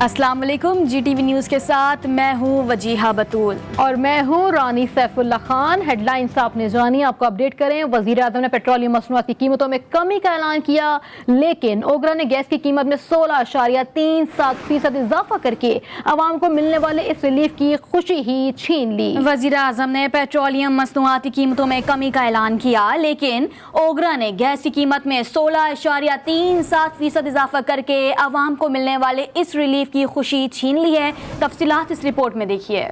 अस्सलाम वालेकुम। GTV news के साथ मैं हूँ वजीहा बतूल और मैं हूँ रानी सैफुल्ला खान। हेडलाइंस आपने जानी, आपको अपडेट करें। वज़ीर आज़म ने पेट्रोलियम मसनूआत की कीमतों में कमी का ऐलान किया, लेकिन ओगरा ने गैस की कीमत में 16.37% इजाफा करके आवाम को मिलने वाले इस रिलीफ की खुशी ही छीन ली। वज़ीर आज़म ने पेट्रोलियम मसनूआत की कीमतों में कमी का ऐलान किया, लेकिन ओगरा ने गैस की कीमत में 16.37% इजाफा करके आवाम को मिलने वाले इस रिलीफ की खुशी छीन ली है। तफसीलात इस रिपोर्ट में देखिए।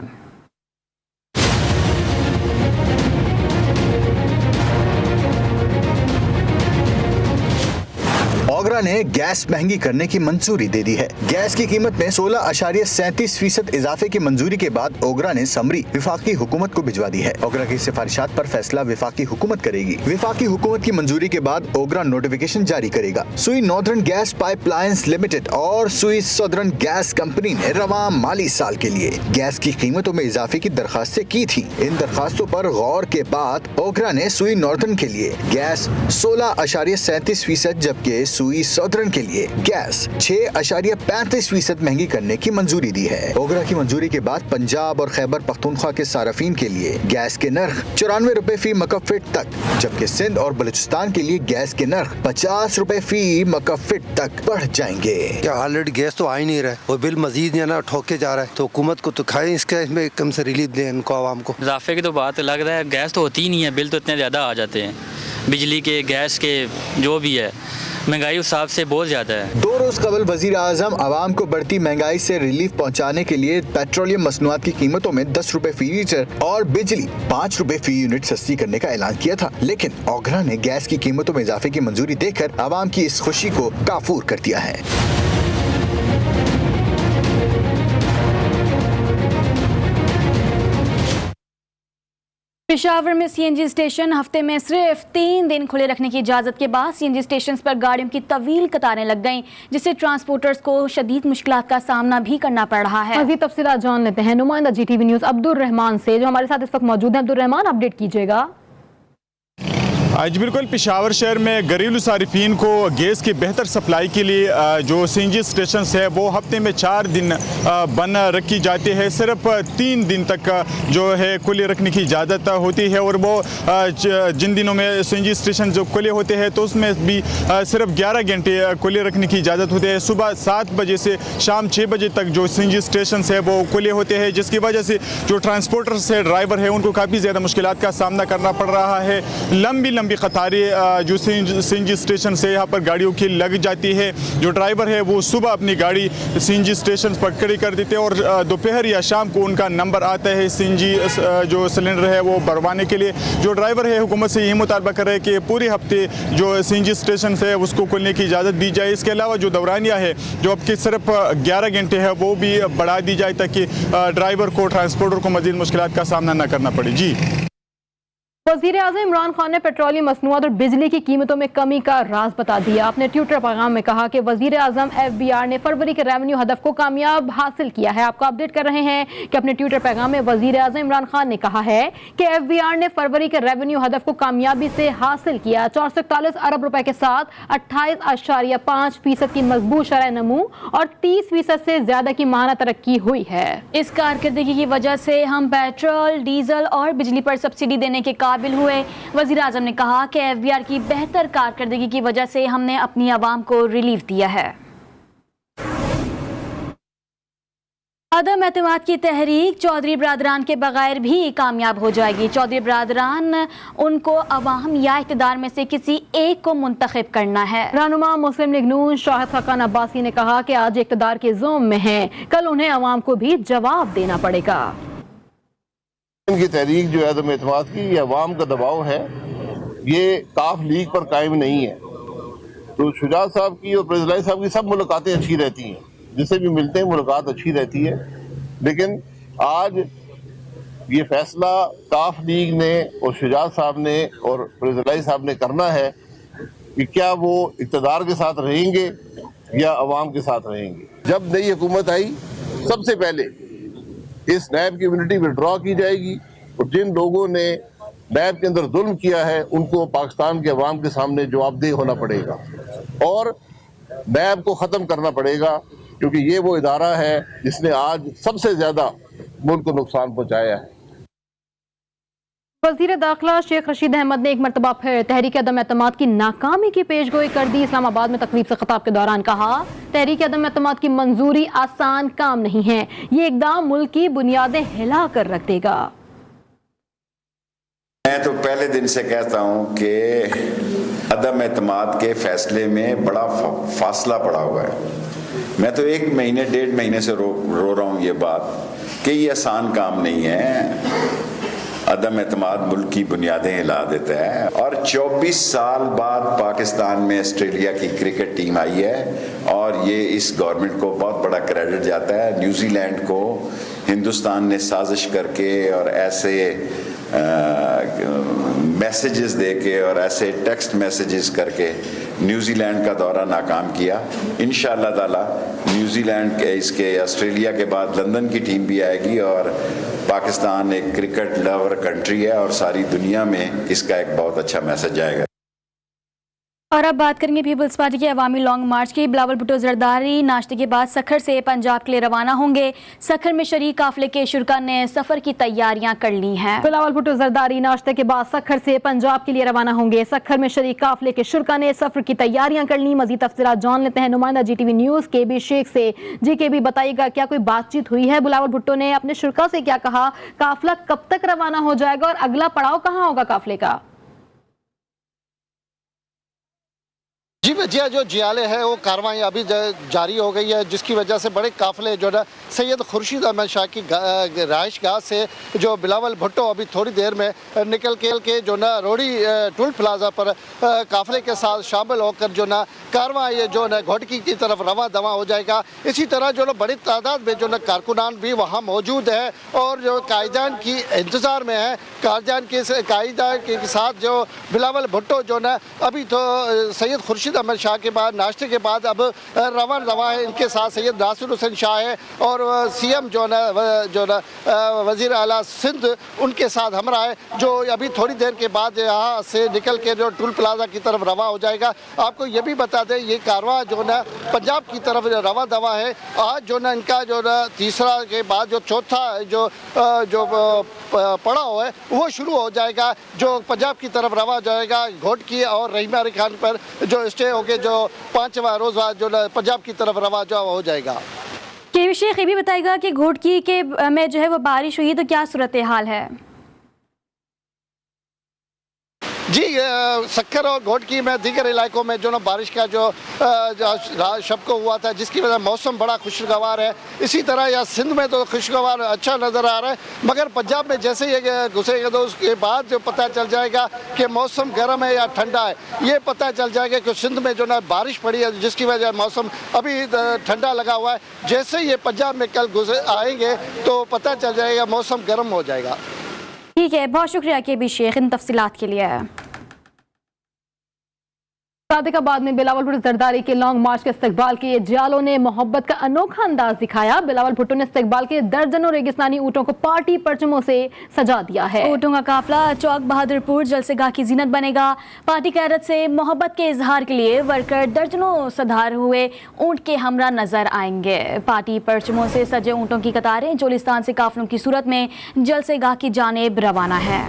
ओगरा ने गैस महंगी करने की मंजूरी दे दी है। गैस की कीमत में 16.37% इजाफे की मंजूरी के बाद ओगरा ने समरी विफाकी हुकूमत को भिजवा दी है। ओगरा की सिफारिशात पर फैसला विफाकी हुकूमत करेगी। विफाकी हुकूमत की मंजूरी के बाद ओगरा नोटिफिकेशन जारी करेगा। सुई नॉर्दर्न गैस पाइपलाइंस लिमिटेड और सुई सदर्न गैस कंपनी ने रवा माली साल के लिए गैस की कीमतों में इजाफे की दरखास्तें की थी। इन दरखास्तों पर गौर के बाद ओगरा ने सुई नॉर्दर्न के लिए गैस 16.37%, जबकि सुई सदर्न के लिए गैस 6.35% महंगी करने की मंजूरी दी है। ओगरा की मंजूरी के बाद पंजाब और खैबर पख्तूनख्वा के सार्फिन के लिए गैस के नर्ख 94 रुपए फी मकफिट तक, जबकि सिंध और बलूचिस्तान के लिए गैस के नर्ख 50 रुपए फी मकफिट तक बढ़ जाएंगे। क्या ऑलरेडी गैस तो आ ही नहीं रहा है और बिल मजीद ना ठोके जा रहा है, तो हुकूमत को तो खाए इसमें कम से रिलीफ दें इनको, आवाम को। इजाफे की तो बात लग रहा है, गैस तो होती ही नहीं है, बिल तो इतने ज़्यादा आ जाते हैं, बिजली के गैस के जो भी है, महंगाई उस हिसाब से बहुत ज़्यादा है। 2 रोज कबल वजीर आजम आवाम को बढ़ती महंगाई से रिलीफ पहुंचाने के लिए पेट्रोलियम मसनूआत की कीमतों में 10 रुपए फी लीटर और बिजली 5 रुपए फी यूनिट सस्ती करने का ऐलान किया था, लेकिन ओगरा ने गैस की कीमतों में इजाफे की मंजूरी देकर आवाम की इस खुशी को काफूर कर दिया है। पेशावर में CNG स्टेशन हफ्ते में सिर्फ 3 दिन खुले रखने की इजाज़त के बाद CNG स्टेशन पर गाड़ियों की तवील कतारें लग गईं, जिससे ट्रांसपोर्टर्स को शदीद मुश्किलात का सामना भी करना पड़ रहा है। मज़ीद तफसीलात जान लेते हैं नुमाइंदा GTV न्यूज़ अब्दुल रहमान से, जो हमारे साथ इस वक्त मौजूद हैं। अब्दुल रहमान, अपडेट कीजिएगा। आज बिल्कुल पेशावर शहर में घरेलू सारिफिन को गैस की बेहतर सप्लाई के लिए जो CNG स्टेशन है वो हफ्ते में 4 दिन बंद रखी जाती है। सिर्फ 3 दिन तक जो है खुले रखने की इजाज़त होती है, और वो जिन दिनों में CNG स्टेशन जो खुले होते हैं तो उसमें भी सिर्फ 11 घंटे खुले रखने की इजाज़त होती है। सुबह 7 बजे से शाम 6 बजे तक जो CNG स्टेशन है वो खुले होते हैं, जिसकी वजह से जो ट्रांसपोर्टर्स है, ड्राइवर है, उनको काफ़ी ज़्यादा मुश्किलात का सामना करना पड़ रहा है। लंबी कतारें जो CNG स्टेशन से यहाँ पर गाड़ियों की लग जाती है। जो ड्राइवर है वो सुबह अपनी गाड़ी CNG स्टेशन पर खड़ी कर देते हैं और दोपहर या शाम को उनका नंबर आता है CNG जो सिलेंडर है वो भरवाने के लिए। जो ड्राइवर है हुकूमत से यही मुतालबा कर रहे हैं कि पूरे हफ्ते जो CNG स्टेशन है उसको खोलने की इजाज़त दी जाए। इसके अलावा जो दौरानिया है जो अब के सिर्फ 11 घंटे है वो भी बढ़ा दी जाए, ताकि ड्राइवर को, ट्रांसपोर्टर को मज़ीद मुश्किलात का सामना न करना पड़े। जी, वज़ीर आज़म इमरान खान ने पेट्रोलियम मसनूआत और बिजली की कीमतों में कमी का राज बता दिया। अपने ट्विटर पैगाम में कहा कि वज़ीर आज़म FBR ने फरवरी के रेवेन्यू हदफ को कामयाब हासिल किया है। आपको अपडेट कर रहे हैं कि अपने ट्विटर पैगाम में वज़ीर आज़म इमरान खान ने कहा है कि FBR ने फरवरी के रेवेन्यू हदफ को कामयाबी से हासिल किया। 441 अरब रुपए के साथ 28.5% की मजबूत शरह नमू और 30% से ज्यादा की माहाना तरक्की हुई है। इस कारकर्दगी की वजह से हम पेट्रोल, डीजल और बिजली पर सब्सिडी देने के काबिल हुए। वज़ीर आज़म ने कहा कि FBR की बेहतर कारकर्दगी की वजह से हमने अपनी आवाम को रिलीफ दिया है। अदम एतमाद की तहरीक चौधरी बरादरान के बगैर भी कामयाब हो जाएगी। चौधरी बरादरान उनको अवाम या इक़्तिदार में से किसी एक को मुंतखब करना है। रहनुमा मुस्लिम लीग नून शाहिद खाकान अब्बासी ने कहा कि आज इक़्तिदार के ज़ुम्म में हैं, कल उन्हें अवाम को भी जवाब देना पड़ेगा। की तहरीक जो है अदम एतमाद की, ये अवाम का दबाव है, ये काफ लीग पर कायम नहीं है। तो शुजात साहब की और प्रेज़िडेंट साहब की सब मुलाकातें अच्छी रहती हैं, जिससे भी मिलते हैं मुलाकात अच्छी रहती है, लेकिन आज ये फैसला काफ लीग ने और शुजात साहब ने और प्रेज़िडेंट साहब ने करना है कि क्या वो इक़्तिदार के साथ रहेंगे या अवाम के साथ रहेंगे। जब नई हुकूमत आई, सबसे पहले इस नैब की इम्यूनिटी विड्रॉ की जाएगी और जिन लोगों ने नैब के अंदर जुल्म किया है उनको पाकिस्तान के अवाम के सामने जवाबदेह होना पड़ेगा और नैब को ख़त्म करना पड़ेगा क्योंकि ये वो इदारा है जिसने आज सबसे ज़्यादा मुल्क को नुकसान पहुँचाया है। वज़ीर दाखिला शेख रशीद अहमद ने एक मरतबा फिर तहरीक अदम एतमाद की नाकामी की पेशगोई कर दी। इस्लामाबाद में तकरीब से खिताब के दौरान कहा, तहरीक अदम एतमाद की मंजूरी आसान काम नहीं है, ये इक़दाम मुल्क की बुनियादें हिला कर रख देगा। मैं तो पहले दिन से कहता हूं कि अदम एतमाद के फैसले में बड़ा फासला पड़ा हुआ है। मैं तो 1 महीने 1.5 महीने से रो रहा हूं ये बात कि ये आसान काम नहीं है। अदम एतमाद मुल्क की बुनियादें हिला देता है और 24 साल बाद पाकिस्तान में ऑस्ट्रेलिया की क्रिकेट टीम आई है और ये इस गवर्नमेंट को बहुत बड़ा क्रेडिट जाता है। न्यूजीलैंड को हिंदुस्तान ने साजिश करके और ऐसे मैसेजेस देके और ऐसे टेक्स्ट मैसेजेस करके न्यूजीलैंड का दौरा नाकाम किया। इंशाअल्लाह ताला न्यूजीलैंड के इसके ऑस्ट्रेलिया के बाद लंदन की टीम भी आएगी और पाकिस्तान एक क्रिकेट लवर कंट्री है और सारी दुनिया में इसका एक बहुत अच्छा मैसेज जाएगा। और अब बात करेंगे पीपल्स पार्टी के अवामी लॉन्ग मार्च की। बिलावल भुट्टो जरदारी नाश्ते के बाद सखर से पंजाब के लिए रवाना होंगे। सखर में शरीक काफिले के शुरका ने सफर की तैयारियां कर ली हैं। बिलावल भुट्टो जरदारी नाश्ते के बाद सखर से पंजाब के लिए रवाना होंगे। सखर में शरीक काफिले के शुरका ने सफर की तैयारियां कर ली। मजीद तफसीलात जान लेते हैं नुमाइंदा GTV न्यूज KB शेख से। जी KB बताइएगा, क्या कोई बातचीत हुई है? बिलावल भुट्टो ने अपने शुरका से क्या कहा? काफिला कब तक रवाना हो जाएगा और अगला पड़ाव कहाँ होगा काफिले का? जी वजह जो जियाले है वो कार्रवाई अभी जारी हो गई है, जिसकी वजह से बड़े काफिले जो है सैयद खुर्शीद अहमद शाह की रहाइश गाह से जो बिलावल भुट्टो अभी थोड़ी देर में निकल के जो ना रोडी टोल प्लाजा पर काफिले के साथ शामिल होकर जो ना कार्रवाई जो ना घोटकी की तरफ रवा दवा हो जाएगा। इसी तरह जो ना बड़ी तादाद में जो ना कारकुनान भी वहाँ मौजूद है और जो कायदान की इंतज़ार में है। कायदा के साथ जो बिलावल भुट्टो जो ना अभी तो सैयद खुर्शीद अहमद शाह के बाद नाश्ते के बाद अब रवान रवा है। इनके साथ सैयद नासिर हुसैन शाह है और CM जो ना वज़ीर आला सिंध उनके साथ हमरा है, जो अभी थोड़ी देर के बाद यहाँ से निकल के जो टोल प्लाजा की तरफ रवा हो जाएगा। आपको ये भी बता दें ये कारवां जो ना पंजाब की तरफ रवा दवा है। आज जो ना इनका जो ना तीसरा के बाद जो चौथा जो पड़ाव है वो शुरू हो जाएगा, जो पंजाब की तरफ रवा जाएगा। घोटकी और रहीमा अली खान पर जो स्टे होके जो 5वां रोज़ा जो पंजाब की तरफ रवा जो हो जाएगा। KB शेख ये भी बताएगा कि घोटकी के में जो है वो बारिश हुई तो क्या सूरत हाल है? जी सक्कर और घोटकी में दीगर इलाकों में जो ना बारिश का जो शब को हुआ था, जिसकी वजह मौसम बड़ा खुशगवार है। इसी तरह या सिंध में तो खुशगवार अच्छा नज़र आ रहा है, मगर पंजाब में जैसे ये घुसेगा तो उसके बाद जो पता चल जाएगा कि मौसम गर्म है या ठंडा है। ये पता चल जाएगा कि सिंध में जो ना बारिश पड़ी है, जिसकी वजह मौसम अभी ठंडा लगा हुआ है। जैसे ये पंजाब में कल आएंगे तो पता चल जाएगा मौसम गर्म हो जाएगा। ठीक है, बहुत शुक्रिया KB शेख इन तफसीलात के लिए। सादिकाबाद में बिलावल भुट्टो जरदारी के लॉन्ग मार्च के इस्तकबाल के जियालों ने मोहब्बत का अनोखा अंदाज दिखाया। बिलावल भुट्टो ने इस्तकबाल के दर्जनों रेगिस्तानी ऊँटों को पार्टी परचमों से सजा दिया है। ऊँटों का काफिला चौक बहादुरपुर जलसेगाह की जीनत बनेगा। पार्टी क़यादत से मोहब्बत के इजहार के लिए वर्कर दर्जनों सधार हुए ऊँट के हमरा नजर आएंगे। पार्टी परचमों से सजे ऊँटों की कतारें चोलिस्तान से काफिलों की सूरत में जलसेगाह की जानिब रवाना है।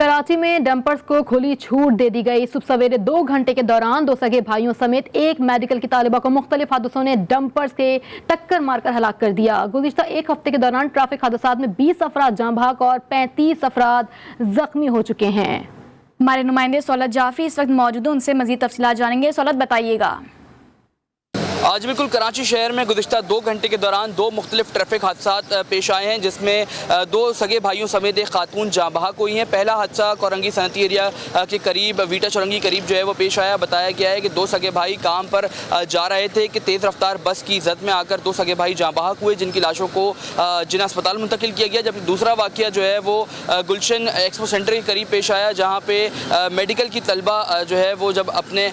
कराची में डंपर्स को खुली छूट दे दी गई। सुबह सवेरे 2 घंटे के दौरान 2 सगे भाइयों समेत एक मेडिकल की तालिबा को मुख्तलिफ हादसों ने डंपर्स के टक्कर मारकर हलाक कर दिया। गुज़िश्ता एक हफ्ते के दौरान ट्रैफिक हादसात में 20 अफराद जाँ बहक और 35 अफराद जख्मी हो चुके हैं। हमारे नुमाइंदे सौलत जाफी इस वक्त मौजूद, उनसे मजीद तफसीलात जानेंगे। सौलत बताइएगा। आज बिल्कुल कराची शहर में गुज़िश्ता 2 घंटे के दौरान 2 मुख्तलिफ ट्रैफिक हादसात पेश आए हैं, जिसमें 2 सगे भाइयों समेत एक खातून जाँ बहक हुई हैं। पहला हादसा कोरंगी सनती एरिया के करीब वीटा चौरंगी करीब जो है वो पेश आया। बताया गया है कि 2 सगे भाई काम पर जा रहे थे कि तेज़ रफ्तार बस की जद में आकर 2 सगे भाई जाँ बहक हुए, जिनकी लाशों को जिना अस्पताल मुंतकिल किया गया। जबकि दूसरा वाक़या जो है वो गुलशन एक्सपो सेंटर के करीब पेश आया, जहाँ पे मेडिकल की तलबा जो है वो जब अपने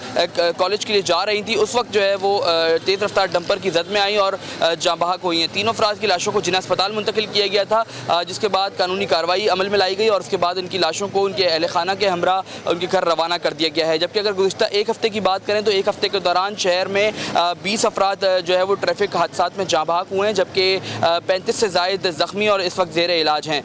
कॉलेज के लिए जा रही थी, उस वक्त जो है वो तेज़ रफ्तार डंपर की जद में आई और जाँ बहक हुई हैं। तीनों अफराद की लाशों को जिला अस्पताल मुंतकिल किया गया था, जिसके बाद कानूनी कार्रवाई अमल में लाई गई और उसके बाद उनकी लाशों को उनके अहल खाना के हमरा उनके घर रवाना कर दिया गया है। जबकि अगर गुज़िश्ता एक हफ्ते की बात करें तो एक हफ्ते के दौरान शहर में 20 अफराद जो है वो ट्रैफिक हादसात में जाँ बहक हुए हैं, जबकि 35 से ज़ायद ज़ख्मी और इस वक्त ज़ेर इलाज हैं।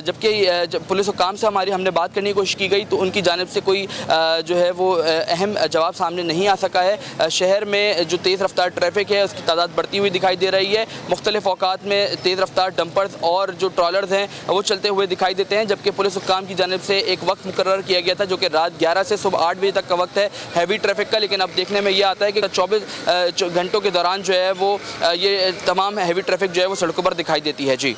जबकि जब पुलिस हुकाम से हमें बात करने की कोशिश की गई तो उनकी जानिब से कोई जो है वो अहम जवाब सामने नहीं आ सका है। शहर में जो तेज़ रफ्तार ट्रैफिक है उसकी तादाद बढ़ती हुई दिखाई दे रही है। मुख्तलिफ औकात में तेज़ रफ्तार डंपर्स और जो ट्रॉलर्स हैं वो चलते हुए दिखाई देते हैं, जबकि पुलिस हुकाम की जानिब से एक वक्त मुकर्रर किया गया था जो कि रात 11 से सुबह 8 बजे तक का वक्त है हैवी ट्रैफिक का। लेकिन अब देखने में ये आता है कि 24 घंटों के दौरान जो है वो ये तमाम हैवी ट्रैफिक जो है वो सड़कों पर दिखाई देती है। जी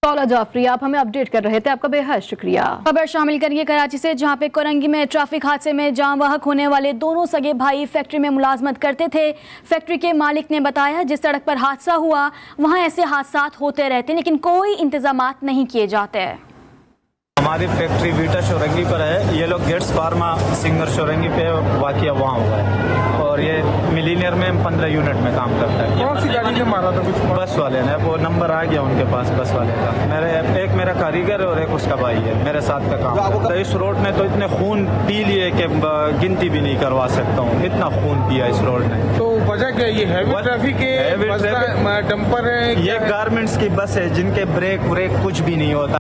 तौला जाफरी, आप हमें अपडेट कर रहे थे, आपका बेहद शुक्रिया। खबर शामिल करिए कराची से, जहां पे कोरंगी में ट्रैफिक हादसे में जान बहक होने वाले दोनों सगे भाई फैक्ट्री में मुलाजमत करते थे। फैक्ट्री के मालिक ने बताया जिस सड़क पर हादसा हुआ वहां ऐसे हादसात होते रहते लेकिन कोई इंतजामात नहीं किए जाते। हमारी फैक्ट्री वीटा शोरंगी पर है। ये लोग गेट्स फार्मा सिंगर शोरंगी पे वाक़िया वहाँ हुआ है और ये मिलीनियर में 15 यूनिट में काम करता है। कौन सी गाड़ी ने मारा था? बस वाले ने, वो नंबर आ गया उनके पास बस वाले का। एक मेरा कारीगर है और एक उसका भाई है, मेरे साथ का काम। तो इस रोड ने तो इतने खून पी लिए कि गिनती भी नहीं करवा सकता हूँ, इतना खून पिया इस रोड ने। तो वजह क्या? ये हैवी ट्रैफिक है, डंपर है, ये गारमेंट्स की बस है जिनके ब्रेक व्रेक कुछ भी नहीं होता।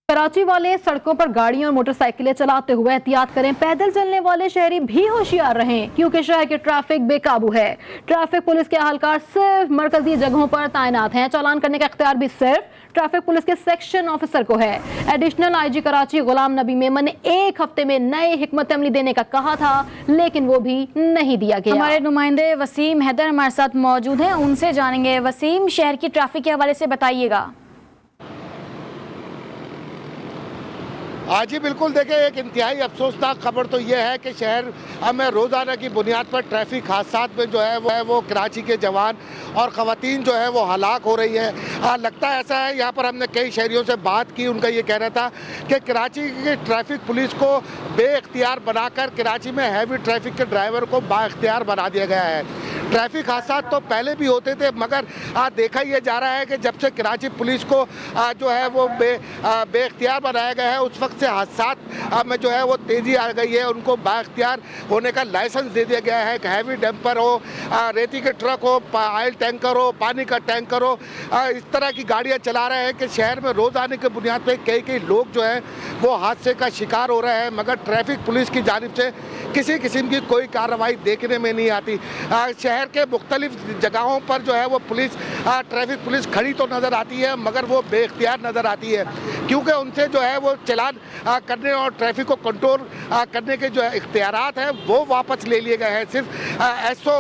कराची वाले सड़कों पर गाड़ियां और मोटरसाइकिलें चलाते हुए एहतियात करें। पैदल चलने वाले शहरी भी होशियार रहें क्योंकि शहर के ट्रैफिक बेकाबू है। ट्रैफिक पुलिस के अहलकार सिर्फ मरकजी जगहों पर तैनात हैं। चालान करने का इख्तियार भी सिर्फ ट्रैफिक पुलिस के सेक्शन ऑफिसर को है। एडिशनल आईजी कराची गुलाम नबी मेमन ने एक हफ्ते में नए हिकमत अमली देने का कहा था लेकिन वो भी नहीं दिया गया। हमारे नुमाइंदे वसीम हैदर हमारे साथ मौजूद हैं, उनसे जानेंगे। वसीम, शहर की ट्रैफिक के हवाले से बताइएगा। आज ही बिल्कुल देखें, एक इंतहाई अफसोसनाक खबर तो यह है कि शहर में रोज़ाना की बुनियाद पर ट्रैफिक हादसात में जो है वो कराची के जवान और ख़वातीन जो है वो हलाक हो रही है। लगता है ऐसा है, यहाँ पर हमने कई शहरियों से बात की, उनका ये कहना था कि कराची की ट्रैफिक पुलिस को बेइख्तियार बनाकर कराची में हैवी ट्रैफिक के ड्राइवर को बाइख्तियार बना दिया गया है। ट्रैफिक हादसात तो पहले भी होते थे मगर देखा यह जा रहा है कि जब से कराची पुलिस को जो है वो बेइख्तियार बनाया गया है उस वक्त से हादसात में जो है वो तेज़ी आ गई है। उनको बाइख्तियार होने का लाइसेंस दे दिया गया है। हैवी डंपर हो, रेती के ट्रक हो, ऑयल टैंकर हो, पानी का टैंकर हो, इस तरह की गाड़ियाँ चला रहे हैं कि शहर में रोज़ाना की बुनियाद पर कई लोग जो है वो हादसे का शिकार हो रहे हैं मगर ट्रैफिक पुलिस की जानिब से किसी किस्म की कोई कार्रवाई देखने में नहीं आती। शहर के मुख्तलिफ जगहों पर जो है वो पुलिस ट्रैफिक पुलिस खड़ी तो नज़र आती है मगर वो बेइख्तियार नज़र आती है क्योंकि उनसे जो है वो चलान करने और ट्रैफिक को कंट्रोल करने के जो इख्तियारात हैं वो वापस ले लिए गए हैं। सिर्फ एसओ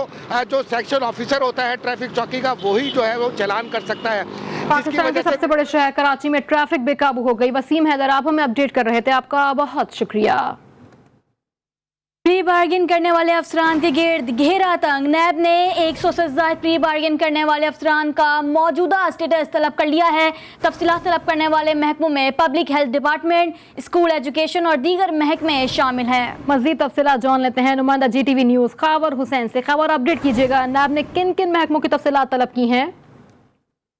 जो सेक्शन ऑफिसर होता है ट्रैफिक चौकी का वही जो है वो चलान कर सकता है। पाकिस्तान के सबसे बड़े शहर कराची में ट्रैफिक बेकाबू हो गई। वसीम हैदर, आप हमें अपडेट कर रहे थे, आपका बहुत शुक्रिया। प्री बार्गेन करने वाले अफसरान के गिर्द घेरा तंग। नैब ने 100 से ज़ायद प्री बार्गेन करने वाले अफसरान का मौजूदा स्टेटस तलब कर लिया है। तफसीलात तलब करने वाले महकमों में public health department, school education और दीगर महकमे शामिल हैं। मज़ीद तफसीलात जान लेते हैं नुमाइंदा GTV न्यूज़ खबर हुसैन से। खबर अपडेट कीजिएगा, नैब ने किन किन महकमों की तफसीलात तलब की हैं?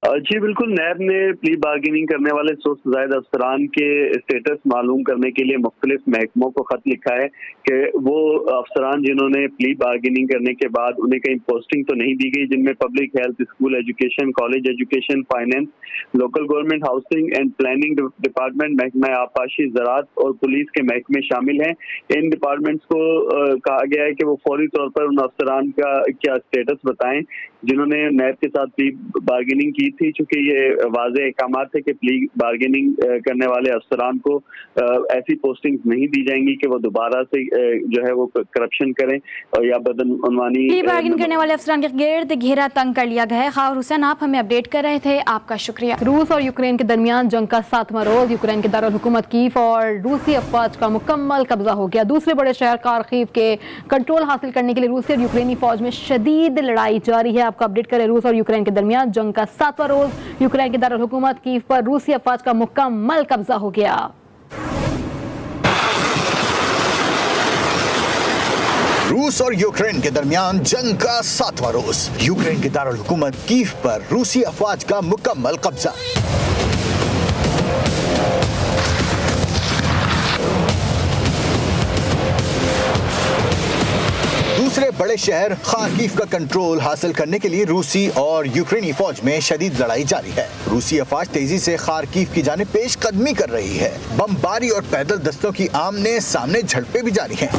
जी बिल्कुल, नैब ने प्ली बार्गेनिंग करने वाले 100 से ज्यादा अफसरान के स्टेटस मालूम करने के लिए मुख्तलिफ महकमों को खत लिखा है कि वो अफसरान जिन्होंने प्ली बार्गेनिंग करने के बाद उन्हें कहीं पोस्टिंग तो नहीं दी गई, जिनमें public health, school education, college education, finance, local government housing and planning department, महकमा आबपाशी, ज़राअत और पुलिस के महकमे शामिल हैं। इन डिपार्टमेंट्स को कहा गया है कि वो फौरी तौर पर उन अफसरान का क्या स्टेटस बताएं जिन्होंने नैब के साथ प्ली बार्गेनिंग की थी, चूंकि ये वाज़ेह अहकामात है कि प्ली बार्गेनिंग करने वाले अफसरान को ऐसी पोस्टिंग नहीं दी जाएंगी कि वो दोबारा से जो है वो करप्शन करें और या बदअनवानी। प्ली बार्गेनिंग करने वाले अफसरान के गिर्द घेरा तंग कर लिया गया है। खबर हुसैन, आप हमें अपडेट कर रहे थे, आपका शुक्रिया। रूस और यूक्रेन के दरमियान जंग का 7वां रोज। यूक्रेन के दारुल हुकूमत कीव और रूसी अफवाज का मुकम्मल कब्जा हो गया। दूसरे बड़े शहर खार्किव के कंट्रोल हासिल करने के लिए रूसी और यूक्रेनी फौज में शदीद लड़ाई जारी है। आपको अपडेट करें, रूस और यूक्रेन के दरमियान जंग का 7वां रोज। यूक्रेन के दारुल हुकूमत कीव पर रूसी अफवाज का मुकम्मल कब्जा हो गया। रूस और यूक्रेन के दरमियान जंग का 7वां रोज। यूक्रेन के दारुल हुकूमत कीव पर रूसी अफवाज का मुकम्मल कब्जा। दूसरे बड़े शहर खार्किव का कंट्रोल हासिल करने के लिए रूसी और यूक्रेनी फौज में शदीद लड़ाई जारी है। रूसी अफवाज तेजी से खार्किव की जानिब पेश कदमी कर रही है। बमबारी और पैदल दस्तों की आमने सामने झड़पें भी जारी हैं।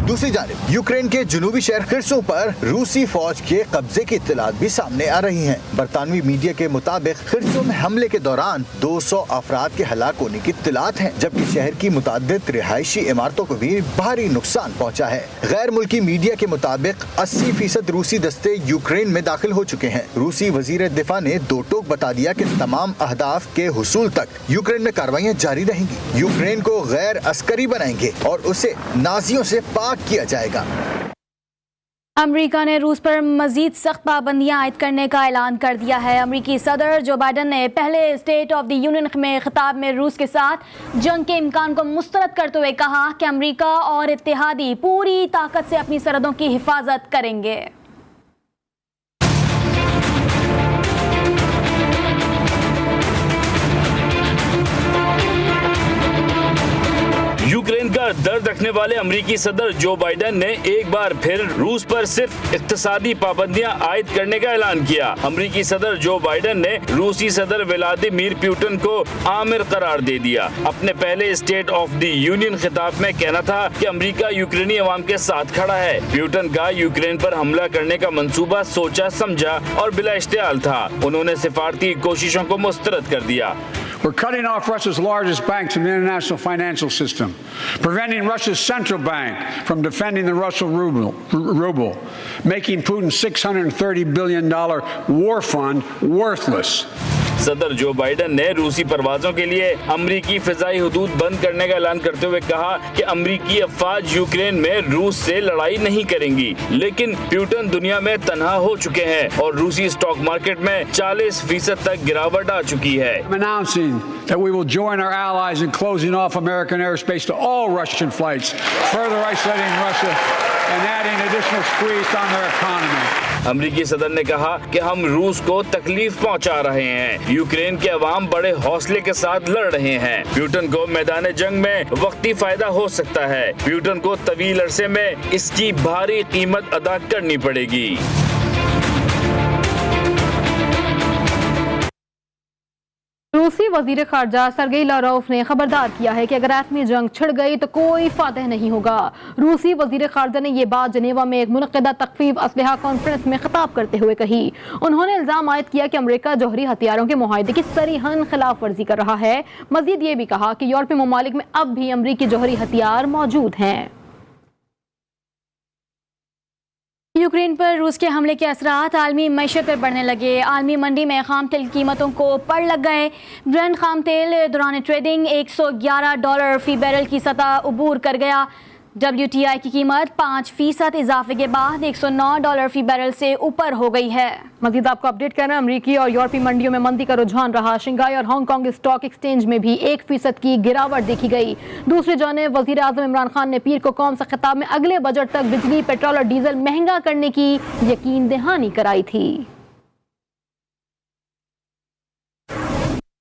दूसरी जानिब यूक्रेन के जुनूबी शहर खिर्सों पर रूसी फौज के कब्जे की इत्तलात भी सामने आ रही हैं। बरतानवी मीडिया के मुताबिक खिर्सों में हमले के दौरान 200 अफराद के हलाक होने की इत्तलात हैं, जबकि शहर की मुताद्दिद रिहायशी इमारतों को भी भारी नुकसान पहुंचा है। गैर मुल्की मीडिया के मुताबिक 80% रूसी दस्ते यूक्रेन में दाखिल हो चुके हैं। रूसी वजीर दिफा ने दो टोक बता दिया कि तमाम अहदाफ के हुसूल तक यूक्रेन में कार्रवाइयाँ जारी रहेंगी। यूक्रेन को गैर अस्करी बनाएंगे और उसे नाजियों से पाक किया जाएगा। अमेरिका ने रूस पर मजीद सख्त पाबंदियां आयद करने का ऐलान कर दिया है। अमेरिकी सदर जो बाइडन ने पहले स्टेट ऑफ द यूनियन में खिताब में रूस के साथ जंग के इम्कान को मुस्तरद करते हुए कहा कि अमेरिका और इत्तेहादी पूरी ताकत से अपनी सरहदों की हिफाजत करेंगे। यूक्रेन का दर्द रखने वाले अमेरिकी सदर जो बाइडन ने एक बार फिर रूस पर सिर्फ इक्तिसादी पाबंदियां आयद करने का ऐलान किया। अमेरिकी सदर जो बाइडन ने रूसी सदर व्लादिमीर पुतिन को आमिर करार दे दिया। अपने पहले स्टेट ऑफ द यूनियन खिताब में कहना था कि अमेरिका यूक्रेनी अवाम के साथ खड़ा है। पुतिन का यूक्रेन पर हमला करने का मंसूबा सोचा समझा और बिला इश्तियाल था। उन्होंने सिफारती कोशिशों को मुस्तरद कर दिया। We're cutting off Russia's largest banks in the international financial system, preventing Russia's central bank from defending the Russian ruble, making Putin's $630 billion war fund worthless. सदर जो बाइडन ने रूसी परवाजों के लिए अमरीकी फिजाई हदूद बंद करने का ऐलान करते हुए कहा कि अमरीकी अफवाज यूक्रेन में रूस से लड़ाई नहीं करेंगी, लेकिन पुतिन दुनिया में तन्हा हो चुके हैं और रूसी स्टॉक मार्केट में 40% तक गिरावट आ चुकी है। Announcing that we will join our allies in closing off American airspace to all Russian flights, further isolating Russia and adding additional squeeze on their economy. अमरीकी सदर ने कहा कि हम रूस को तकलीफ पहुंचा रहे हैं। यूक्रेन के अवाम बड़े हौसले के साथ लड़ रहे हैं। पुतिन को मैदान जंग में वक्ती फायदा हो सकता है। पुतिन को तवील अरसे में इसकी भारी कीमत अदा करनी पड़ेगी। रूसी वजीर खारजा सरगेई लारोफ ने खबरदार किया है कि अगर एटमी जंग छिड़ गई तो कोई फातह नहीं होगा। रूसी वजीर खारजा ने यह बात जनेवा में एक मुनक़दा तख्फीफ असलहा कॉन्फ्रेंस में खिताब करते हुए कही। उन्होंने इल्ज़ाम आयद किया कि अमेरिका जौहरी हथियारों के मुआहदे की सरीहन खिलाफ वर्जी कर रहा है। मजीद ये भी कहा कि यूरोपीय ममालिक में अब भी अमरीकी जौहरी हथियार मौजूद हैं। यूक्रेन पर रूस के हमले के असरात आलमी मैशत पर बढ़ने लगे। आलमी मंडी में खाम तेल की कीमतों को पड़ लग गए। ब्रेंट खाम तेल दौरान ट्रेडिंग $111 फी बैरल की सतह उबूर कर गया। WTI की कीमत 5% इजाफे के बाद $109 फी बैरल से ऊपर हो गई है। मजीद आपको अपडेट करना, अमरीकी और यूरोपीय मंडियों में मंदी का रुझान रहा। शंघाई और हांगकांग स्टॉक एक्सचेंज में भी 1% की गिरावट देखी गई। दूसरी जानिब वजीर आजम इमरान खान ने पीर को कौम से खिताब में अगले बजट तक बिजली, पेट्रोल और डीजल महंगा करने की यकीन दहानी कराई थी।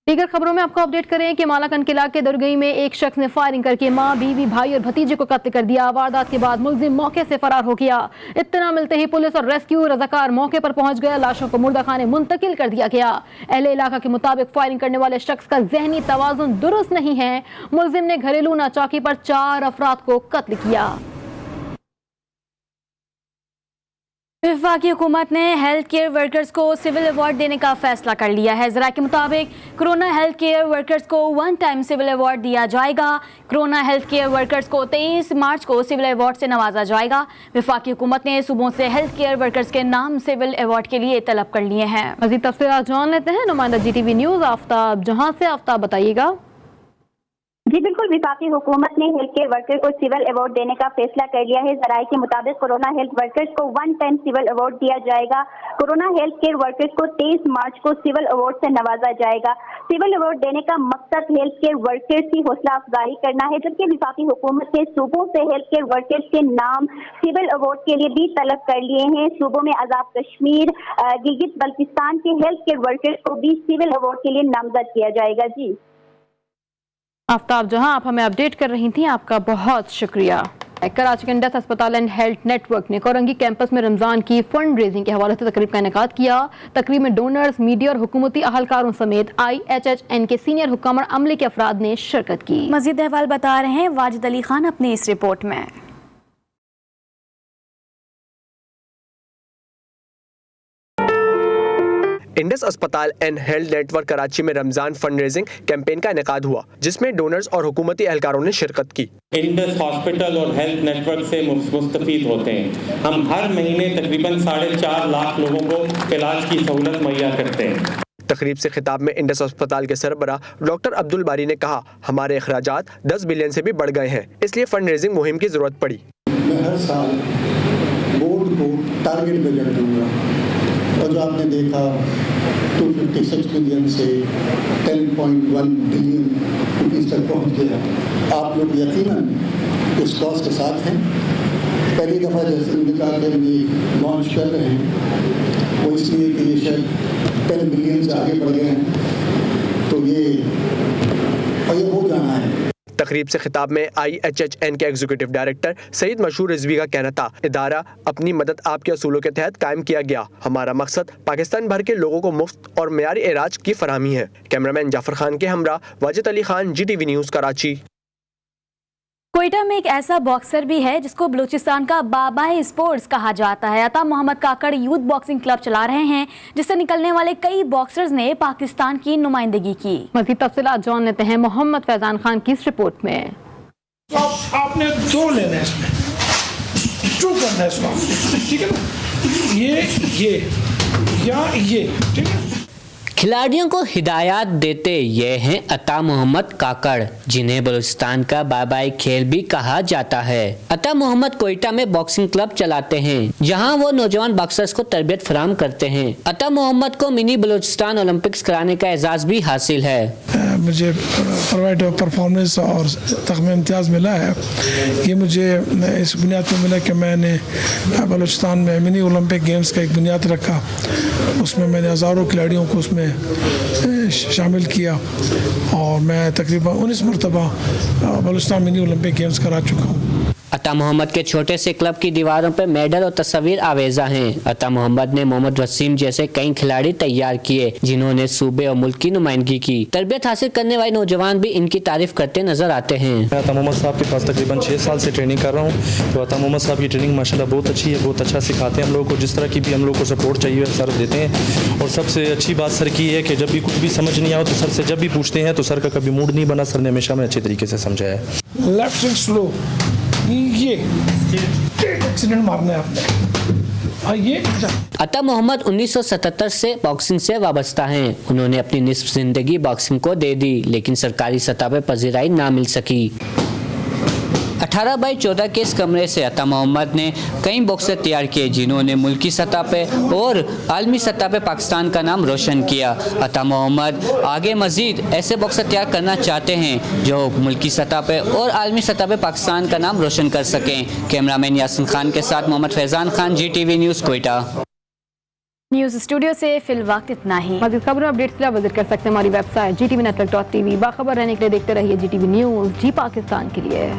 दीगर खबरों में आपको अपडेट करें कि मालाकन के इलाके दुर्गई में एक शख्स ने फायरिंग करके मां, बीवी, भाई और भतीजे को कत्ल कर दिया। वारदात के बाद मुलजिम मौके से फरार हो गया। इत्तला मिलते ही पुलिस और रेस्क्यू रजाकार मौके पर पहुंच गया। लाशों को मुर्दा खाने मुंतकिल कर दिया गया। अहले इलाका के मुताबिक फायरिंग करने वाले शख्स का जहनी तवाजुन दुरुस्त नहीं है। मुलजिम ने घरेलू नाचाकी पर 4 अफराद को कत्ल किया। वफाकी हुकूमत ने हेल्थ केयर वर्कर्स को सिविल अवार्ड देने का फैसला कर लिया है। ज़रा के मुताबिक कोरोना हेल्थ केयर वर्कर्स को 1 टाइम सिविल अवार्ड दिया जाएगा। कोरोना हेल्थ केयर वर्कर्स को 23 मार्च को सिविल अवार्ड से नवाजा जाएगा। वफाकी हुकूमत ने सूबों से हेल्थ केयर वर्कर्स के नाम सिविल अवार्ड के लिए तलब कर लिए हैं। मज़ीद तफसीलात जान लेते हैं नुमाइंदा GTV न्यूज़ आफ्ताब जहां से। आफ्ताब बताइएगा। जी बिल्कुल, विफाकी हुकूमत ने हेल्थ केयर वर्कर को सिविल अवार्ड देने का फैसला कर लिया है। जराये के मुताबिक कोरोना हेल्थ वर्कर्स को 1 टाइम सिविल अवार्ड दिया जाएगा। कोरोना हेल्थ केयर वर्कर्स को 23 मार्च को सिविल अवार्ड से नवाजा जाएगा। सिविल अवार्ड देने का मकसद हेल्थ केयर वर्कर्स की हौसला अफजाई करना है, जबकि विफाकी हुकूमत ने सूबों से हेल्थ केयर वर्कर्स के नाम सिविल अवार्ड के लिए भी तलब कर लिए हैं। सूबों में आजाद कश्मीर, गिलगित बल्तिस्तान के हेल्थ केयर वर्कर्स को भी सिविल अवार्ड के लिए नामजद किया जाएगा। जी आफ्ताब जहां, आप हमें अपडेट कर रही थी, आपका बहुत शुक्रिया। कराची के इंडस अस्पताल एंड हेल्थ नेटवर्क ने कोरंगी कैंपस में रमजान की फंड रेजिंग के हवाले से तकरीब का इनेकाद किया। तकरीब में डोनर्स, मीडिया और हुकूमती अहलकारों समेत IHHN के सीनियर हुक्काम और अमले के अफराद ने शिरकत की। मजीद अहवाल बता रहे हैं वाजिद अली खान अपनी इस रिपोर्ट में। इंडस अस्पताल एंड हेल्थ नेटवर्क कराची में रमजान फंड रेजिंग कैंपेन का इनेकाद हुआ, जिसमें डोनर्स और हुकूमती एहलकारों ने शिरकत की। इंडस हॉस्पिटल और हेल्थ नेटवर्क से मुस्तफीद होते हैं। हम हर महीने तकरीबन 4.5 लाख लोगों को इलाज की सहूलत मुहैया करते हैं। तकरीब से खिताब में इंडस अस्पताल के सरबरा डॉक्टर अब्दुल बारी ने कहा, हमारे अखराजात 10 बिलियन से भी बढ़ गए हैं, इसलिए फंड रेजिंग मुहिम की जरूरत पड़ी। मैं हर साल बोर्ड को टारगेट बजट दूंगा और जो आपने देखा 256 मिलियन से 10.1 बिलियन रुपीस तक पहुंच गया। आप लोग यकीनन इस कॉज के साथ हैं। पहली दफ़ा जैसे उन्होंने कहा कि हम ये लॉन्च कर रहे हैं, वो इसलिए कि ये शायद 10 बिलियन से आगे बढ़ गए हैं, तो ये हो जाना है। तकरीब से खिताब में IHHN के एग्जीक्यूटिव डायरेक्टर सईद मशहूर रिजवी का कहना था, इदारा अपनी मदद आपके असूलों के तहत कायम किया गया। हमारा मकसद पाकिस्तान भर के लोगों को मुफ्त और मेयारी इलाज की फराहमी है। कैमरामैन जाफर खान के हमरा वाजिद अली खान, GTV न्यूज़ कराची। कोयटा में एक ऐसा बॉक्सर भी है जिसको बलूचिस्तान का बाबाए स्पोर्ट्स कहा जाता है। अता मोहम्मद काकड़ यूथ बॉक्सिंग क्लब चला रहे हैं, जिससे निकलने वाले कई बॉक्सर्स ने पाकिस्तान की नुमाइंदगी की। मज़ीद तफसीलात जान लेते हैं मोहम्मद फैजान खान की इस रिपोर्ट में। तो आपने 2 लेना है, इसमें 2 करना है इसमें, ठीक है ना, ये या ये, ठीक है। खिलाड़ियों को हिदायत देते ये हैं अता मोहम्मद काकड़, जिन्हें बलूचिस्तान का बाबाई खेल भी कहा जाता है। अता मोहम्मद कोयटा में बॉक्सिंग क्लब चलाते हैं, जहां वो नौजवान बॉक्सर्स को तरबियत फराहम करते हैं। अता मोहम्मद को मिनी बलूचिस्तान ओलंपिक्स कराने का एजाज भी हासिल है। मुझे प्राइवेट परफॉर्मेंस और तगमे इम्तियाज़ मिला है। ये मुझे इस बुनियाद पर मिला कि मैंने बलूचिस्तान में मिनी ओलंपिक गेम्स का एक बुनियाद रखा। उसमें मैंने हज़ारों खिलाड़ियों को उसमें शामिल किया और मैं तकरीबन 19 मरतबा बलूचिस्तान मिनी ओलंपिक गेम्स करा चुका हूँ। अता मोहम्मद के छोटे से क्लब की दीवारों पर मेडल और तस्वीर आवेजा हैं। अता मोहम्मद ने मोहम्मद वसीम जैसे कई खिलाड़ी तैयार किए, जिन्होंने सूबे और मुल्क की नुमाइंदगी की। तरबियत हासिल करने वाले नौजवान भी इनकी तारीफ करते नजर आते हैं। मैं अता मोहम्मद साहब के पास तकरीबन 6 साल से ट्रेनिंग कर रहा हूँ। तो अता मोहम्मद साहब की ट्रेनिंग माशाल्लाह बहुत अच्छी है, बहुत अच्छा सिखाते हैं हम लोगों को। जिस तरह की भी हम लोग को सपोर्ट चाहिए सर देते हैं। और सबसे अच्छी बात सर की है कि जब भी कुछ भी समझ नहीं आओ तो सर से जब भी पूछते हैं तो सर का कभी मूड नहीं बना। सर ने हमेशा में अच्छे तरीके से समझाया है। लेफ्ट स्विंग स्लो, ये एक्सीडेंट मारना है आपने। ये अता मोहम्मद 1977 से बॉक्सिंग से वाबस्ता हैं। उन्होंने अपनी निस्फ जिंदगी बॉक्सिंग को दे दी, लेकिन सरकारी सतह पर पजीराई ना मिल सकी। 18x14 के इस कमरे से अता मोहम्मद ने कई बॉक्सर तैयार किए, जिन्होंने मुल्की सतह पे और आलमी सतह पे पाकिस्तान का नाम रोशन किया। अता मोहम्मद आगे मजीद ऐसे बॉक्सर तैयार करना चाहते हैं जो मुल्की सतह पे और आलमी सतह पे पाकिस्तान का नाम रोशन कर सकें। कैमरामैन यासिन खान के साथ Mohammad Faizan Khan, GTV news Quetta. News studio से फिलवक्त इतना ही। मज़ीद खबरों अपडेट्स के लिए विजिट कर सकते हैं हमारी वेबसाइट GTVnetwork.tv। बाखबर रहने के लिए देखते रहिए GTV न्यूज़, जी पाकिस्तान के लिए।